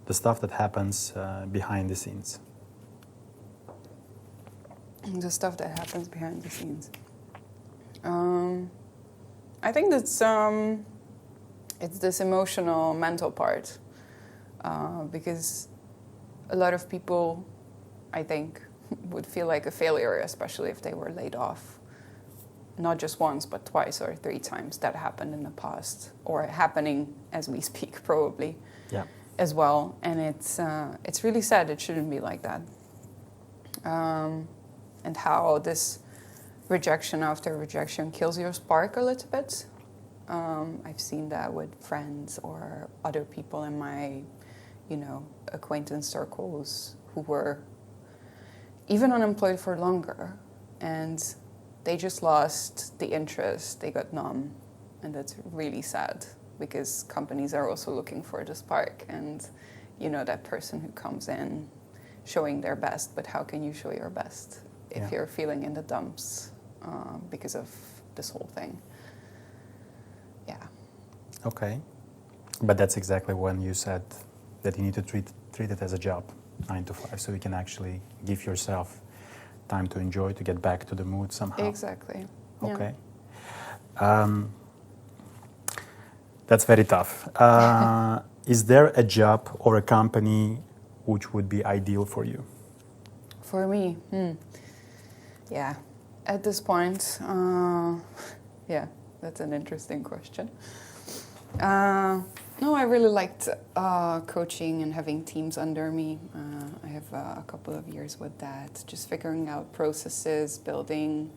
The stuff that happens behind the scenes. The stuff that happens behind the scenes. I think that's it's this emotional, mental part, because a lot of people, I think, would feel like a failure, especially if they were laid off. Not just once, but twice or three times. That happened in the past, or happening as we speak, probably, as well. And it's really sad. It shouldn't be like that. And how this rejection after rejection kills your spark a little bit. I've seen that with friends or other people in my acquaintance circles who were even unemployed for longer, and they just lost the interest, they got numb, and that's really sad because companies are also looking for the spark and that person who comes in showing their best, but how can you show your best if you're feeling in the dumps because of this whole thing? Yeah. Okay. But that's exactly when you said that you need to treat it as a job, 9 to 5, so you can actually give yourself time to enjoy, to get back to the mood somehow. Exactly. Okay. That's very tough. Is there a job or a company which would be ideal for you? For me, yeah. At this point, that's an interesting question. No, I really liked coaching and having teams under me. I have a couple of years with that, just figuring out processes, building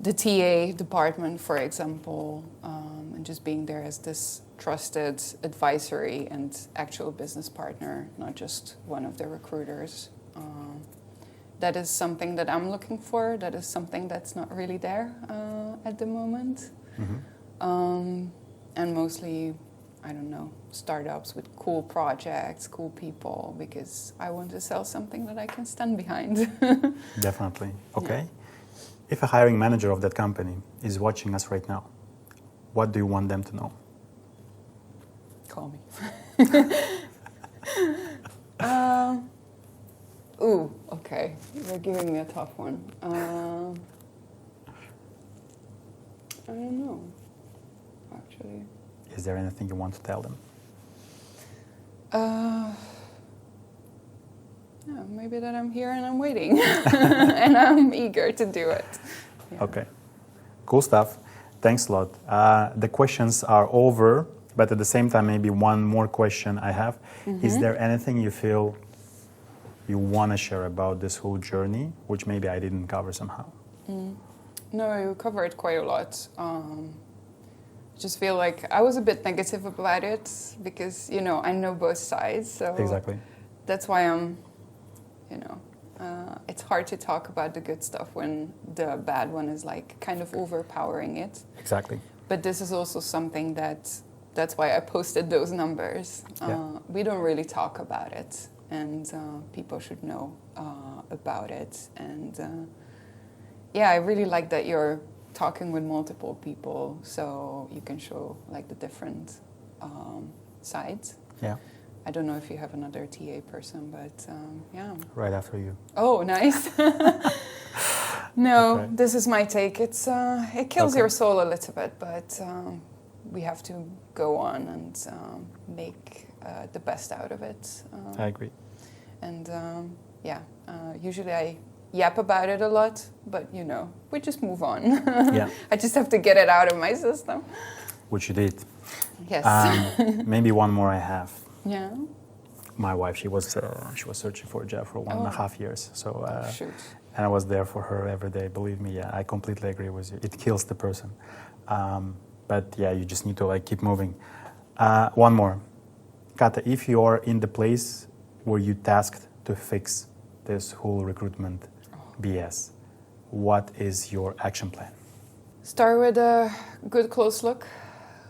the TA department, for example, and just being there as this trusted advisory and actual business partner, not just one of the recruiters. That is something that I'm looking for. That is something that's not really there at the moment. Mm-hmm. And mostly, I don't know, startups with cool projects, cool people, because I want to sell something that I can stand behind. Definitely. Okay. Yeah. If a hiring manager of that company is watching us right now, what do you want them to know? Call me. Okay. You're giving me a tough one. I don't know, actually. Is there anything you want to tell them? Yeah, maybe that I'm here and I'm waiting. And I'm eager to do it. Yeah. Okay. Cool stuff. Thanks a lot. The questions are over, but at the same time, maybe one more question I have. Mm-hmm. Is there anything you feel you want to share about this whole journey, which maybe I didn't cover somehow? No, you covered quite a lot. Just feel like I was a bit negative about it because, I know both sides. So exactly. That's why I'm, it's hard to talk about the good stuff when the bad one is like kind of overpowering it. Exactly. But this is also something that's why I posted those numbers. We don't really talk about it, and people should know about it. And I really like that you're talking with multiple people, so you can show like the different sides. Yeah. I don't know if you have another TA person, but yeah. Right after you. Oh, nice. No, okay. This is my take. It kills your soul a little bit, but we have to go on and make the best out of it. I agree. And usually I yap about it a lot, but we just move on. Yeah. I just have to get it out of my system. Which you did. Yes. Maybe one more I have. Yeah. My wife, she was searching for a job for 1.5 years. So, shoot. And I was there for her every day. Believe me, I completely agree with you. It kills the person. But you just need to keep moving. One more, Kata. If you are in the place where you tasked to fix this whole recruitment BS, what is your action plan? Start with a good close look.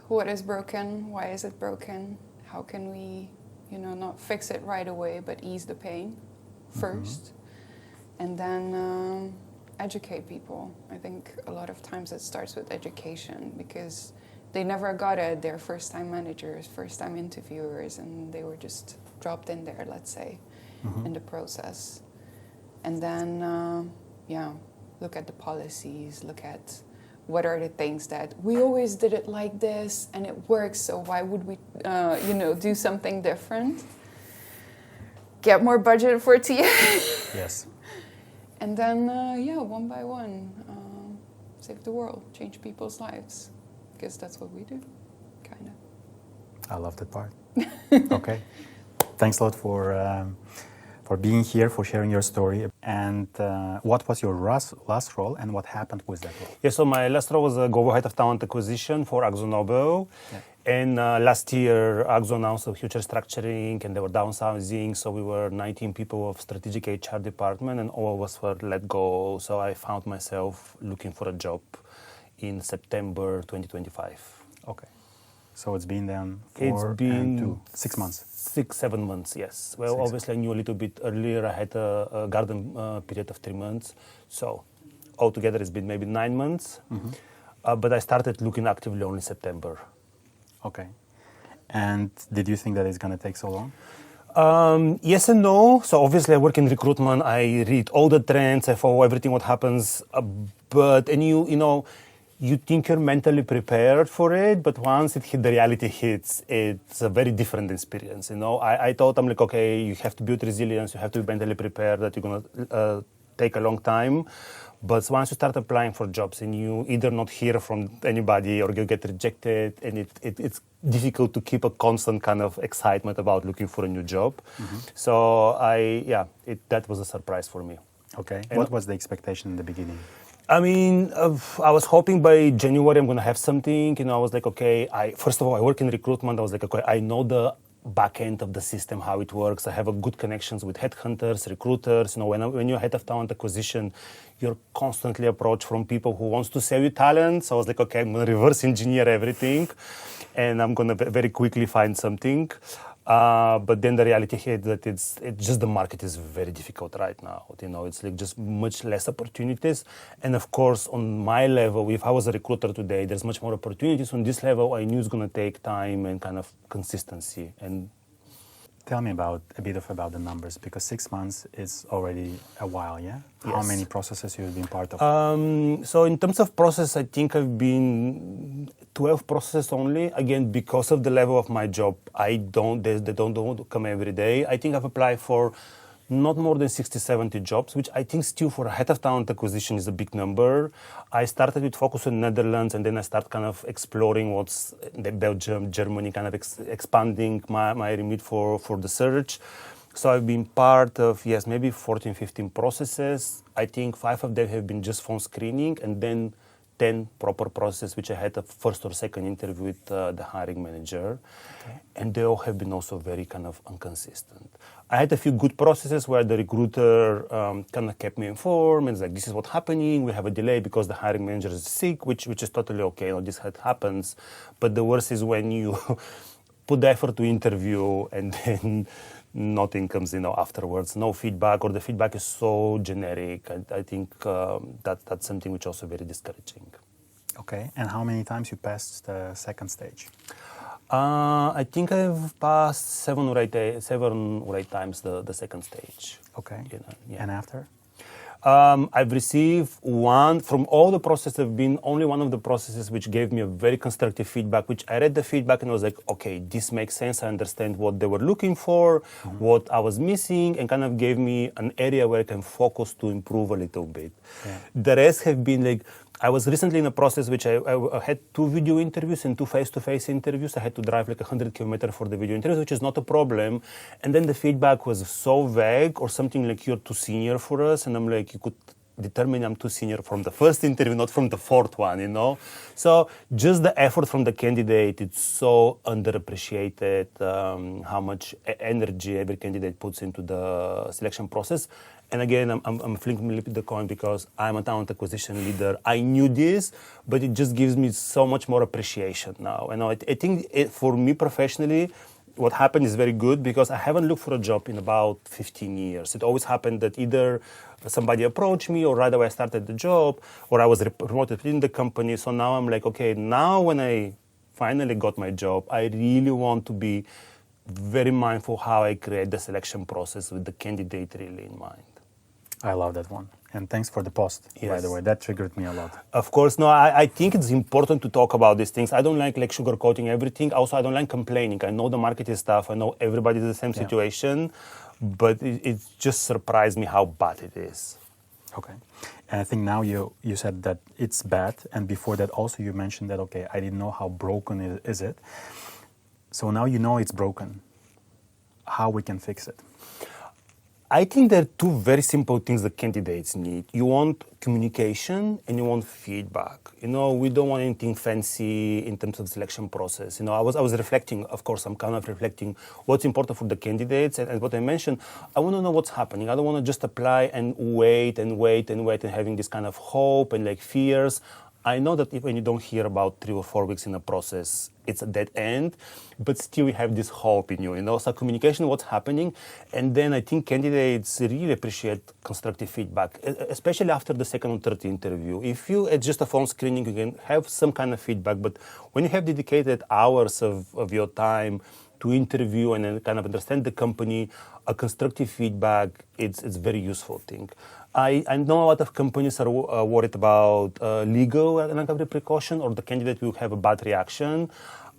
What is broken? Why is it broken? How can we, not fix it right away, but ease the pain first? Mm-hmm. And then educate people. I think a lot of times it starts with education because they never got it. They're first-time managers, first-time interviewers, and they were just dropped in there, let's say, in the process. And then, look at the policies, look at what are the things that we always did it like this and it works, so why would we, do something different? Get more budget for TA. Yes. And then, one by one, save the world, change people's lives. Because that's what we do, kind of. I love that part. Okay. Thanks a lot for being here, for sharing your story. And what was your last role and what happened with that role? Yeah, so my last role was a global head of talent acquisition for AkzoNobel. Yeah. And last year, Akzo announced a huge restructuring and they were downsizing. So we were 19 people of strategic HR department and all of us were let go. So I found myself looking for a job in September 2025. Okay. So it's been then It's been 6 months. 6-7 months, yes. Well, obviously I knew a little bit earlier. I had a garden period of 3 months. So altogether it's been maybe 9 months. But I started looking actively only September. Okay. And did you think that it's going to take so long? Yes and no. So obviously I work in recruitment. I read all the trends. I follow everything what happens. You think you're mentally prepared for it, but once the reality hits, it's a very different experience. I thought I'm like, okay, you have to build resilience. You have to be mentally prepared that you're going to take a long time. But once you start applying for jobs and you either not hear from anybody or you get rejected, and it's difficult to keep a constant kind of excitement about looking for a new job. So that was a surprise for me. Okay. And what was the expectation in the beginning? I mean, I was hoping by January I'm going to have something. I was like, okay, first of all, I work in recruitment. I was like, okay, I know the back end of the system, how it works. I have a good connections with headhunters, recruiters. When you're head of talent acquisition, you're constantly approached from people who wants to sell you talent. So I was like, okay, I'm going to reverse engineer everything and I'm going to very quickly find something. But then the reality hit that it's just the market is very difficult right now. It's like just much less opportunities. And of course, on my level, if I was a recruiter today, there's much more opportunities. On this level, I knew it's going to take time and kind of consistency. And tell me about the numbers, because 6 months is already a while, yeah? Yes. How many processes you've been part of? So in terms of process, I think I've been 12 processes only. Again, because of the level of my job, they don't come every day. I think I've applied for not more than 60-70 jobs, which I think still for a head of talent acquisition is a big number. I started with focus on Netherlands, and then I start kind of exploring what's the Belgium, Germany, kind of expanding my remit for the search. So I've been part of, maybe 14, 15 processes. I think 5 of them have been just phone screening, and then 10 proper processes, which I had a first or second interview with the hiring manager. Okay. And they all have been also very kind of inconsistent. I had a few good processes where the recruiter kind of kept me informed and like, this is what's happening. We have a delay because the hiring manager is sick, which is totally okay. This happens. But the worst is when you put the effort to interview and then nothing comes afterwards, no feedback, or the feedback is so generic. I think that's something which is also very discouraging. Okay, and how many times you passed the second stage? I think I've passed 7 or 8 times the second stage. Okay, And after? I've received one from all the processes. Have been only one of the processes which gave me a very constructive feedback, which I read the feedback and was like, okay, this makes sense. I understand what they were looking for, what I was missing, and kind of gave me an area where I can focus to improve a little bit. Yeah. The rest have been like, I was recently in a process which I had 2 video interviews and 2 face-to-face interviews. I had to drive like 100 kilometers for the video interviews, which is not a problem. And then the feedback was so vague, or something like, you're too senior for us. And I'm like, you could determine I'm too senior from the first interview, not from the 4th one, So just the effort from the candidate, it's so underappreciated, how much energy every candidate puts into the selection process. And again, I'm flipping the coin because I'm a talent acquisition leader. I knew this, but it just gives me so much more appreciation now. And I think for me professionally, what happened is very good because I haven't looked for a job in about 15 years. It always happened that either somebody approached me or right away I started the job or I was promoted in the company. So now I'm like, okay, now when I finally got my job, I really want to be very mindful how I create the selection process with the candidate really in mind. I love that one. And thanks for the post, by the way. That triggered me a lot. Of course. No, I think it's important to talk about these things. I don't like sugarcoating everything. Also, I don't like complaining. I know the market is tough. I know everybody's in the same situation. But it just surprised me how bad it is. Okay. And I think now you said that it's bad. And before that also you mentioned that, okay, I didn't know how broken is it. So now you know it's broken. How we can fix it? I think there are two very simple things that candidates need. You want communication and you want feedback. We don't want anything fancy in terms of selection process. I was reflecting, of course, I'm kind of reflecting what's important for the candidates and what I mentioned. I want to know what's happening. I don't want to just apply and wait and having this kind of hope and like fears. I know that when you don't hear about 3 or 4 weeks in a process, it's a dead end, but still you have this hope in you, So communication, what's happening, and then I think candidates really appreciate constructive feedback, especially after the second or third interview. If it's just a phone screening, you can have some kind of feedback, but when you have dedicated hours of your time to interview and then kind of understand the company, a constructive feedback, it's a very useful thing. I know a lot of companies are worried about legal and other precaution, or the candidate will have a bad reaction.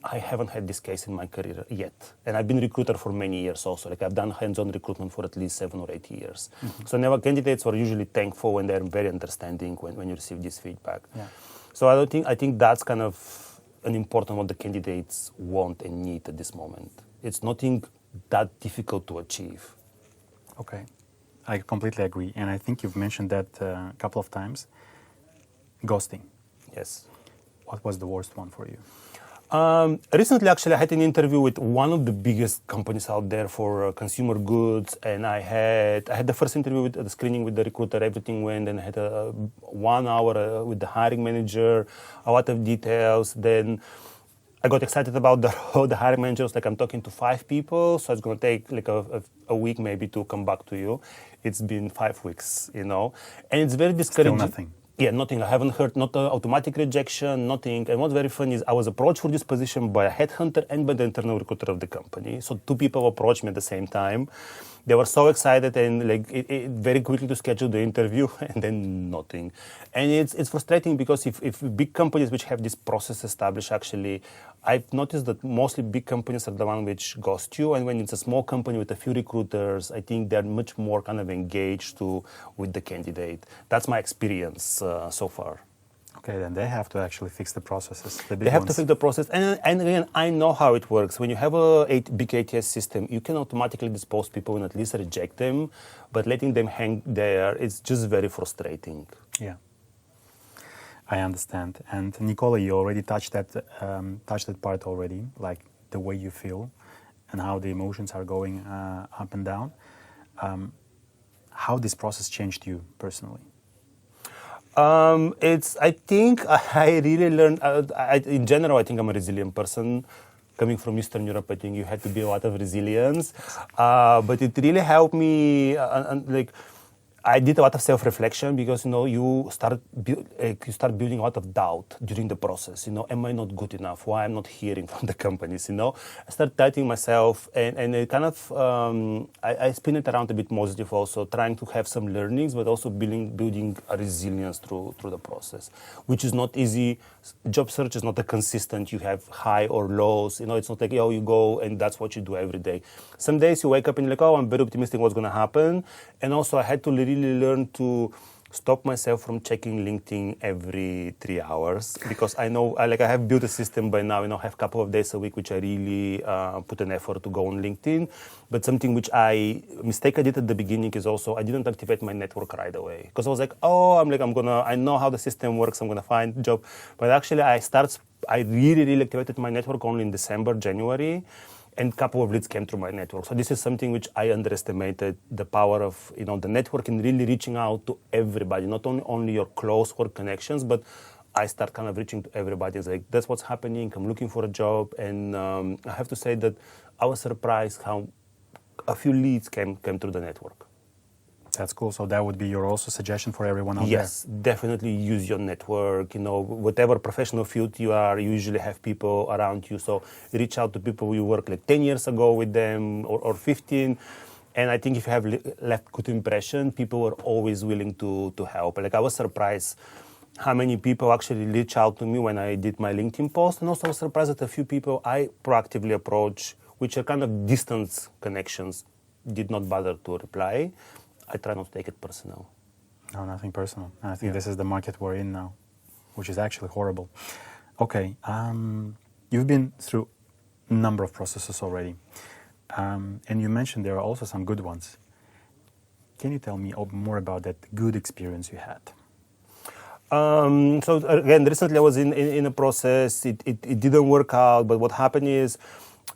I haven't had this case in my career yet. And I've been a recruiter for many years also. Like I've done hands-on recruitment for at least 7 or 8 years. Mm-hmm. So never candidates are usually thankful and they're very understanding when you receive this feedback. Yeah. So I think that's kind of an important what the candidates want and need at this moment. It's nothing that difficult to achieve. Okay. I completely agree. And I think you've mentioned that a couple of times. Ghosting. Yes. What was the worst one for you? Recently, actually, I had an interview with one of the biggest companies out there for consumer goods, and I had the first interview with the screening with the recruiter. Everything went, and I had 1 hour with the hiring manager, a lot of details. Then I got excited about the hiring manager. Like I'm talking to 5 people, so it's going to take like a week maybe to come back to you. It's been 5 weeks, and it's very discouraging. Still nothing. Yeah, nothing. I haven't heard, not automatic rejection, nothing. And what's very funny is I was approached for this position by a headhunter and by the internal recruiter of the company. So 2 people approached me at the same time. They were so excited and very quickly to schedule the interview and then nothing. And it's frustrating because if big companies which have this process established, actually, I've noticed that mostly big companies are the one which ghost you. And when it's a small company with a few recruiters, I think they're much more kind of engaged with the candidate. That's my experience so far. Okay, then they have to actually fix the processes. They have to fix the process. And again, I know how it works. When you have a big ATS system, you can automatically dispose people and at least reject them. But letting them hang there, it's just very frustrating. Yeah, I understand. And Nikola, you already touched that part already, like the way you feel and how the emotions are going up and down. How this process changed you personally? I think I really learned, in general, I think I'm a resilient person. Coming from Eastern Europe, I think you had to be a lot of resilience. But it really helped me, I did a lot of self-reflection because, you start building a lot of doubt during the process. Am I not good enough? Why I'm not hearing from the companies? I start doubting myself and it kind of, I spin it around a bit positive also, trying to have some learnings, but also building a resilience through the process, which is not easy. Job search is not a consistent, you have high or lows. It's not like, you go and that's what you do every day. Some days you wake up and you're like, I'm very optimistic what's going to happen. And also I had to really learn to stop myself from checking LinkedIn every 3 hours because I know, I have built a system by now, I have a couple of days a week which I really put an effort to go on LinkedIn. But something which mistake I did at the beginning is also I didn't activate my network right away because I was like, I know how the system works, I'm gonna find a job. But actually I really activated my network only in December, January. And a couple of leads came through my network. So this is something which I underestimated, the power of the network and really reaching out to everybody, not only your close work connections, but I start kind of reaching to everybody. It's like, that's what's happening. I'm looking for a job. And I have to say that I was surprised how a few leads came through the network. That's cool. So that would be your also suggestion for everyone out there? Yes, definitely use your network. Whatever professional field you are, you usually have people around you. So reach out to people you worked 10 years ago with them or 15. And I think if you have left good impression, people are always willing to help. I was surprised how many people actually reach out to me when I did my LinkedIn post. And also I was surprised that a few people I proactively approach, which are kind of distance connections, did not bother to reply. I try not to take it personal. No, nothing personal. I think this is the market we're in now, which is actually horrible. Okay, you've been through a number of processes already. And you mentioned there are also some good ones. Can you tell me more about that good experience you had? So again, recently I was in a process. It didn't work out, but what happened is,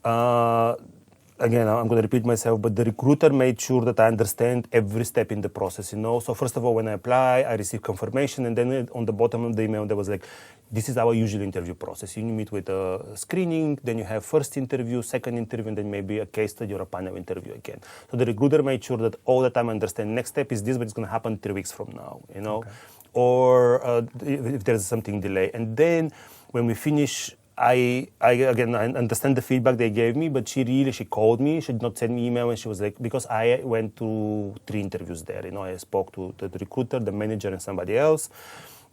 again, I'm going to repeat myself, but the recruiter made sure that I understand every step in the process, So first of all, when I apply, I receive confirmation, and then on the bottom of the email, there was like, this is our usual interview process. You meet with a screening, then you have first interview, second interview, and then maybe a case study or a panel interview again. So the recruiter made sure that all the time I understand next step is this, but it's going to happen 3 weeks from now, Okay. Or if there's something delay. And then when we finish, I understand the feedback they gave me, but she called me. She did not send me email, and she was like, because I went to 3 interviews there. I spoke to the recruiter, the manager, and somebody else.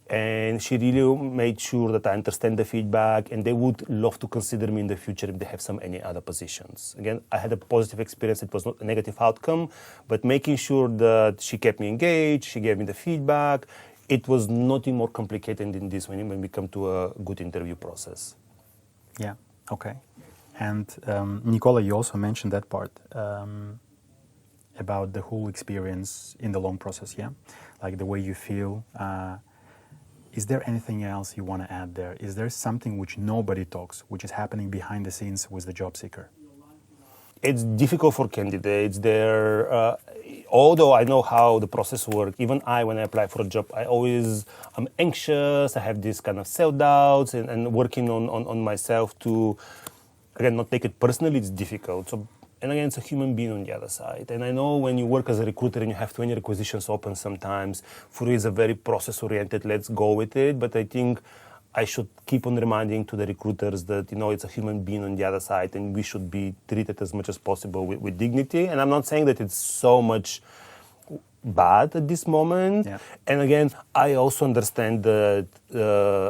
And she really made sure that I understand the feedback, and they would love to consider me in the future if they have any other positions. Again, I had a positive experience. It was not a negative outcome, but making sure that she kept me engaged, she gave me the feedback. It was nothing more complicated than this when we come to a good interview process. Yeah, okay. And Nikola, you also mentioned that part about the whole experience in the long process, yeah? Like the way you feel. Is there anything else you want to add there? Is there something which nobody talks, which is happening behind the scenes with the job seeker? It's difficult for candidates. Although I know how the process works, even when I apply for a job, I'm anxious. I have this kind of self-doubts and working on myself to, again, not take it personally. It's difficult. And again, it's a human being on the other side. And I know when you work as a recruiter and you have 20 requisitions open sometimes, for you it's a very process-oriented, let's go with it. But I think I should keep on reminding to the recruiters that, it's a human being on the other side and we should be treated as much as possible with dignity. And I'm not saying that it's so much bad at this moment. Yeah. And again, I also understand that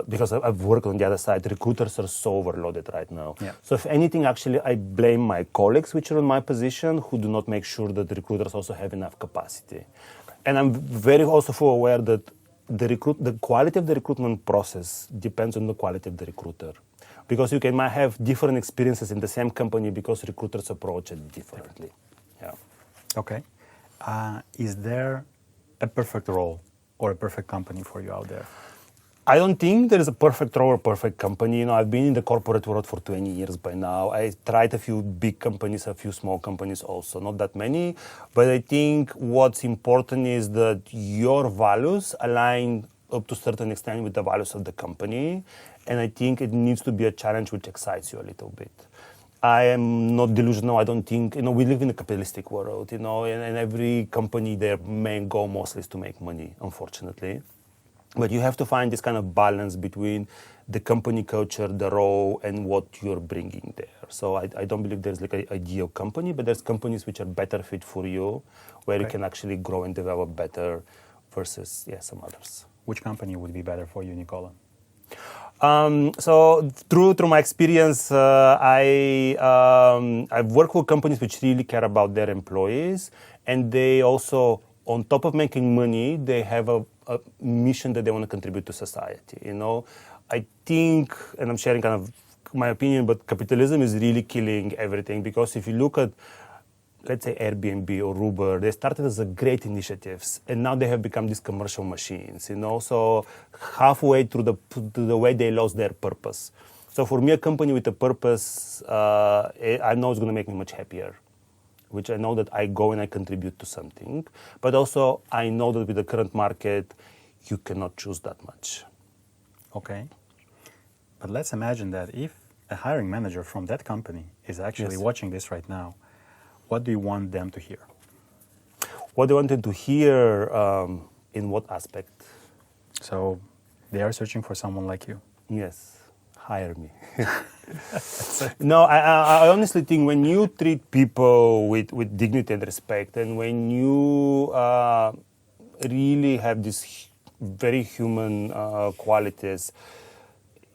because I've worked on the other side, recruiters are so overloaded right now. Yeah. So if anything, actually, I blame my colleagues which are in my position who do not make sure that the recruiters also have enough capacity. Okay. And I'm very also aware that the quality of the recruitment process depends on the quality of the recruiter. Because you might have different experiences in the same company because recruiters approach it differently. Yeah. Okay. Is there a perfect role or a perfect company for you out there? I don't think there is a perfect role or perfect company. I've been in the corporate world for 20 years by now. I tried a few big companies, a few small companies also, not that many. But I think what's important is that your values align up to a certain extent with the values of the company. And I think it needs to be a challenge which excites you a little bit. I am not delusional. I don't think, we live in a capitalistic world, and every company, their main goal mostly is to make money, unfortunately. But you have to find this kind of balance between the company culture, the role, and what you're bringing there. So I don't believe there's like an ideal company, but there's companies which are better fit for you, where you can actually grow and develop better versus, some others. Which company would be better for you, Nikola? So through my experience, I've worked with companies which really care about their employees, and they also, on top of making money, they have a mission that they want to contribute to society. I think, and I'm sharing kind of my opinion, but capitalism is really killing everything, because if you look at, let's say, Airbnb or Uber, they started as a great initiatives, and now they have become these commercial machines, So halfway through the way they lost their purpose. So for me, a company with a purpose, I know it's going to make me much happier, which I know that I go and I contribute to something. But also, I know that with the current market, you cannot choose that much. Okay. But let's imagine that if a hiring manager from that company is actually watching this right now, what do you want them to hear? What do you want them to hear in what aspect? So they are searching for someone like you. Yes, hire me. No, I honestly think when you treat people with dignity and respect, and when you really have these very human qualities,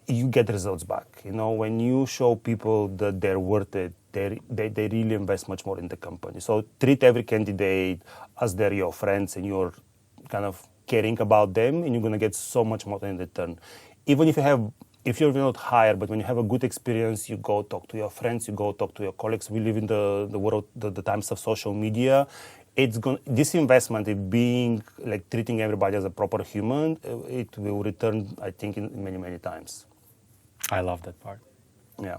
you get results back. When you show people that they're worth it, they really invest much more in the company. So treat every candidate as they're your friends, and you're kind of caring about them, and you're going to get so much more in return. Even if you're not hired, but when you have a good experience, you go talk to your friends, you go talk to your colleagues. We live in the world, the times of social media, this investment in being like treating everybody as a proper human, it will return, I think, in many times. I love that part. Yeah.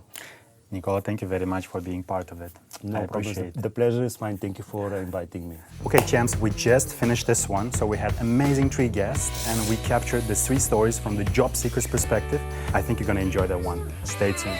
Nikola, thank you very much for being part of it. No I problem. appreciate it. The pleasure is mine. Thank you for inviting me. Okay, champs, we just finished this one. So we had amazing 3 guests and we captured the 3 stories from the job seeker's perspective. I think you're going to enjoy that one. Stay tuned.